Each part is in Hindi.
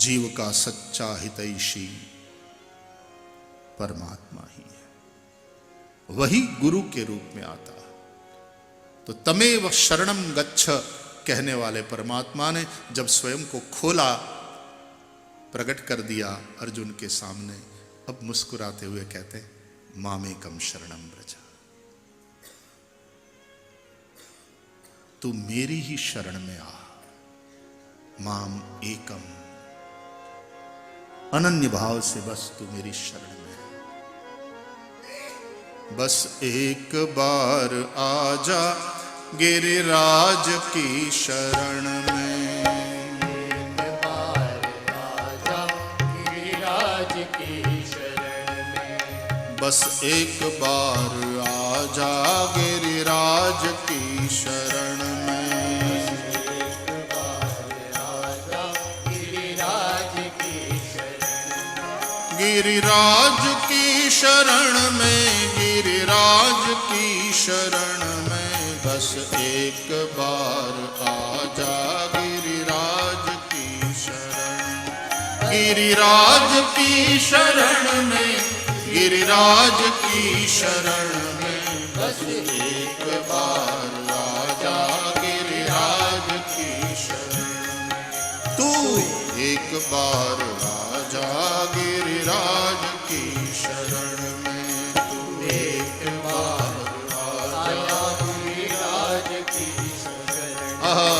जीव का सच्चा हितैषी परमात्मा ही है, वही गुरु के रूप में आता। तो तमेव शरणम गच्छ कहने वाले परमात्मा ने जब स्वयं को खोला, प्रकट कर दिया अर्जुन के सामने, अब मुस्कुराते हुए कहते हैं मामेकम शरणम व्रज, तू मेरी ही शरण में आ। माम एकम, अनन्य भाव से बस तू मेरी शरण में है। बस एक बार आजा गिरिराज की शरण में, एक बार आजा गिरिराज की शरण में, बस एक बार आजा गिरिराज की शरण में। एक बार आजा गिरिराज की शरण में, गिरिराज की शरण में, गिरिराज की शरण में, बस एक बार आजा गिरिराज की शरण। गिरिराज की शरण में, गिरिराज की शरण में, बस एक बार आजा गिरिराज की शरण। तू एक बार आजा गिरिराज की शरण में, तू एक बार आजा गिरिराज की शरण में। आहा।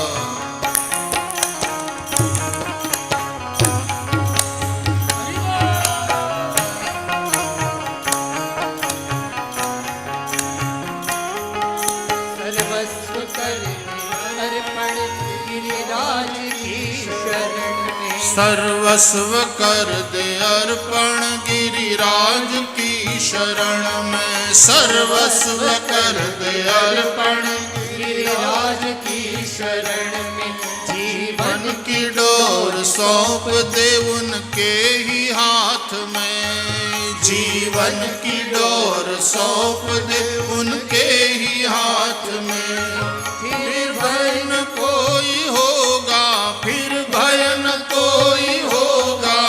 सर्वस्व कर अर्पण गिरिराज की शरण में, सर्वस्व कर दे अर्पण गिरिराज की शरण में, सर्वस्व कर दे अर्पण गिरिराज की शरण में, जीवन की डोर सौंप दे उनके ही हाथ में, जीवन की डोर सौंप दे उनके ही हाथ में। फिर भय न कोई होगा, फिर भय न कोई होगा,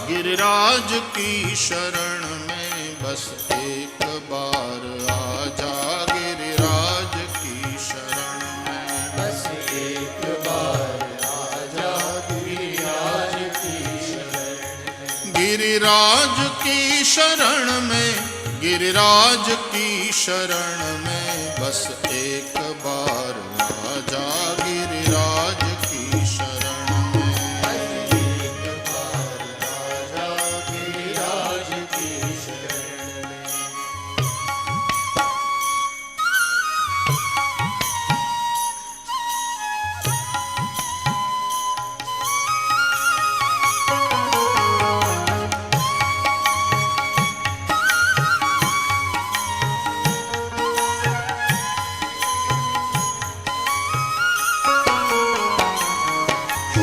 गिरिराज की शरण में, बस एक बार आजा गिरिराज की शरण में। बस एक बार आजा गिरिराज की शरण में, गिरिराज की शरण में, गिरिराज की शरण में, बस एक बार आजा गिरिराज की शरण में। बस एक बार आजा गिरिराज की शरण में।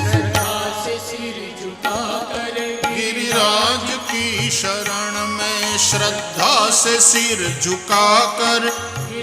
श्रद्धा से सिर झुकाकर गिरिराज की शरण में, श्रद्धा से सिर झुकाकर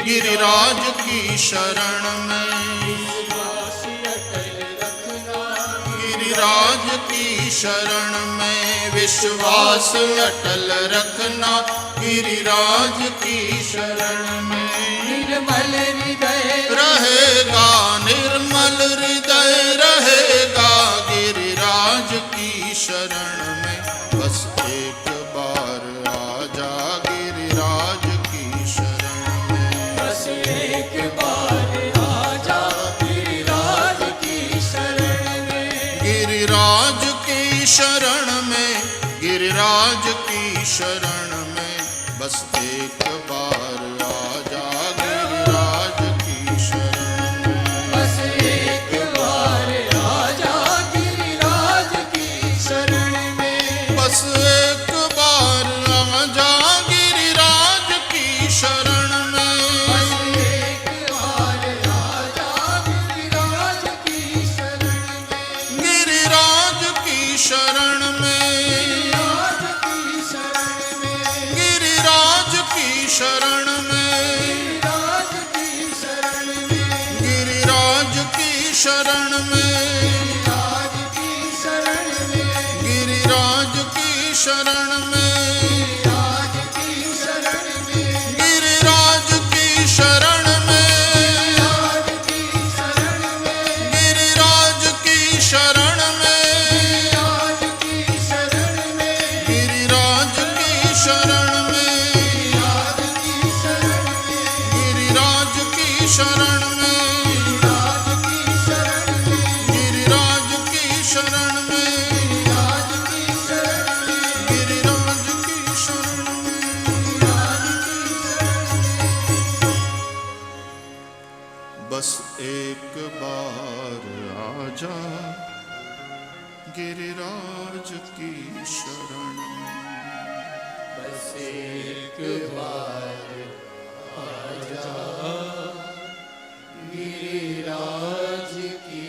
गिरिराज की शरण में, विश्वास अटल रखना गिरिराज की शरण में, विश्वास अटल रखना गिरिराज की शरण में। निर्मल हृदय रहेगा निर्मल हृदय रहेगा गिरिराज की शरण में, बस एक बार आजा गिरिराज की शरण में। बस एक बार आजा गिरिराज की शरण में, गिरिराज की शरण में, गिरिराज की शरण में, बस एक बार आजा गिरिराज की शरण में। बस एक बार आजा गिरिराज की शरण में, बस एक बार आजा गिरिराज की शरण में। बस एक बार आजा गिरिराज की शरण में, गिरिराज की शरण में, गिरिराज की शरण में, गिरिराज की शरण में। शरण में, गिरिराज की शरण में, गिरिराज की शरण में, गिरिराज की शरण में, गिरिराज की शरण में, गिरिराज की शरण में, गिरिराज की शरण में, गिरिराज की शरण में, गिरिराज की शरण में, गिरिराज की शरण में, बस एक बार आजा गिरिराज की शरण में। बस एक बार आजा गिरिराज की